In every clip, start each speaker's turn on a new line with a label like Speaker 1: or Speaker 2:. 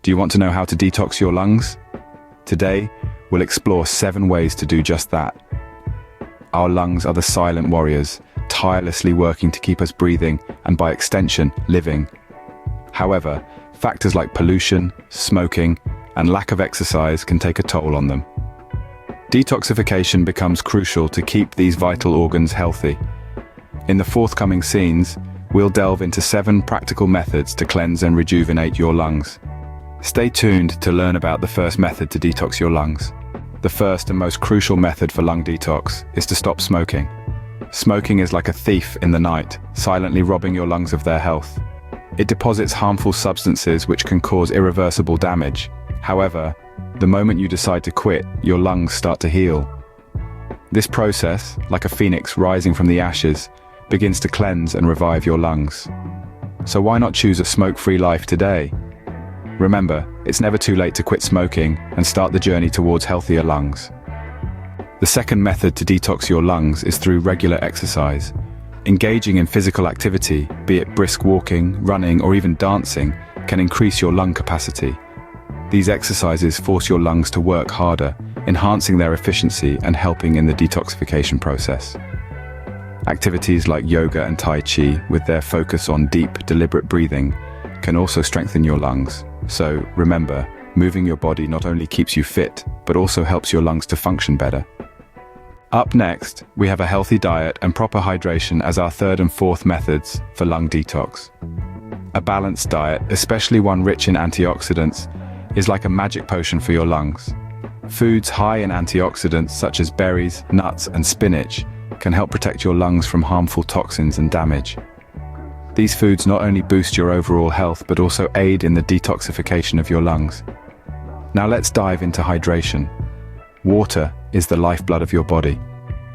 Speaker 1: Do you want to know how to detox your lungs? Today, we'll explore 7 ways to do just that. Our lungs are the silent warriors, tirelessly working to keep us breathing and, by extension, living. However, factors like pollution, smoking, and lack of exercise can take a toll on them. Detoxification becomes crucial to keep these vital organs healthy. In the forthcoming scenes, we'll delve into 7 practical methods to cleanse and rejuvenate your lungs. Stay tuned to learn about the first method to detox your lungs. The first and most crucial method for lung detox is to stop smoking. Smoking is like a thief in the night, silently robbing your lungs of their health. It deposits harmful substances which can cause irreversible damage. However, the moment you decide to quit, your lungs start to heal. This process, like a phoenix rising from the ashes, begins to cleanse and revive your lungs. So why not choose a smoke-free life today? Remember, it's never too late to quit smoking and start the journey towards healthier lungs. The second method to detox your lungs is through regular exercise. Engaging in physical activity, be it brisk walking, running, or even dancing, can increase your lung capacity. These exercises force your lungs to work harder, enhancing their efficiency and helping in the detoxification process. Activities like yoga and Tai Chi, with their focus on deep, deliberate breathing, can also strengthen your lungs. So remember, moving your body not only keeps you fit, but also helps your lungs to function better. Up next, we have a healthy diet and proper hydration as our third and fourth methods for lung detox. A balanced diet, especially one rich in antioxidants, is like a magic potion for your lungs. Foods high in antioxidants such as berries, nuts, and spinach can help protect your lungs from harmful toxins and damage. These foods not only boost your overall health but also aid in the detoxification of your lungs. Now let's dive into hydration. Water is the lifeblood of your body.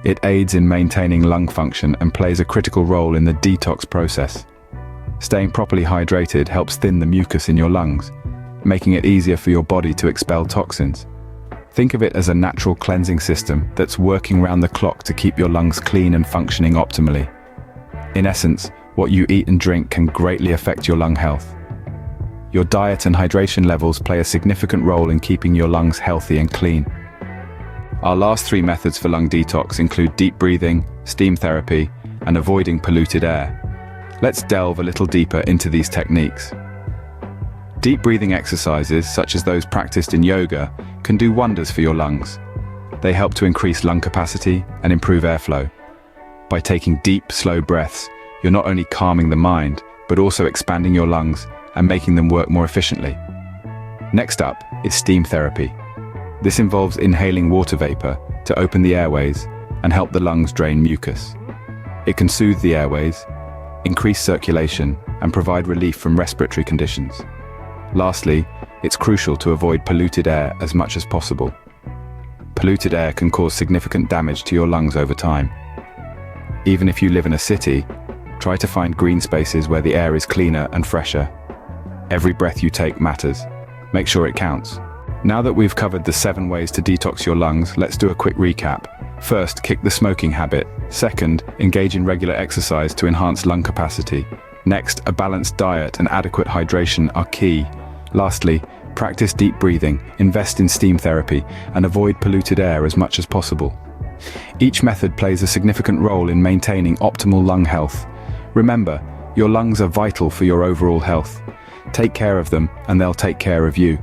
Speaker 1: It aids in maintaining lung function and plays a critical role in the detox process. Staying properly hydrated helps thin the mucus in your lungs, making it easier for your body to expel toxins. Think of it as a natural cleansing system that's working round the clock to keep your lungs clean and functioning optimally. In essence, what you eat and drink can greatly affect your lung health. Your diet and hydration levels play a significant role in keeping your lungs healthy and clean. Our last 3 methods for lung detox include deep breathing, steam therapy, and avoiding polluted air. Let's delve a little deeper into these techniques. Deep breathing exercises, such as those practiced in yoga, can do wonders for your lungs. They help to increase lung capacity and improve airflow. By taking deep, slow breaths, you're not only calming the mind, but also expanding your lungs and making them work more efficiently. Next up is steam therapy. This involves inhaling water vapor to open the airways and help the lungs drain mucus. It can soothe the airways, increase circulation, and provide relief from respiratory conditions. Lastly, it's crucial to avoid polluted air as much as possible. Polluted air can cause significant damage to your lungs over time. Even if you live in a city, try to find green spaces where the air is cleaner and fresher. Every breath you take matters. Make sure it counts. Now that we've covered the 7 ways to detox your lungs, let's do a quick recap. First, kick the smoking habit. Second, engage in regular exercise to enhance lung capacity. Next, a balanced diet and adequate hydration are key. Lastly, practice deep breathing, invest in steam therapy, and avoid polluted air as much as possible. Each method plays a significant role in maintaining optimal lung health. Remember, your lungs are vital for your overall health. Take care of them, and they'll take care of you.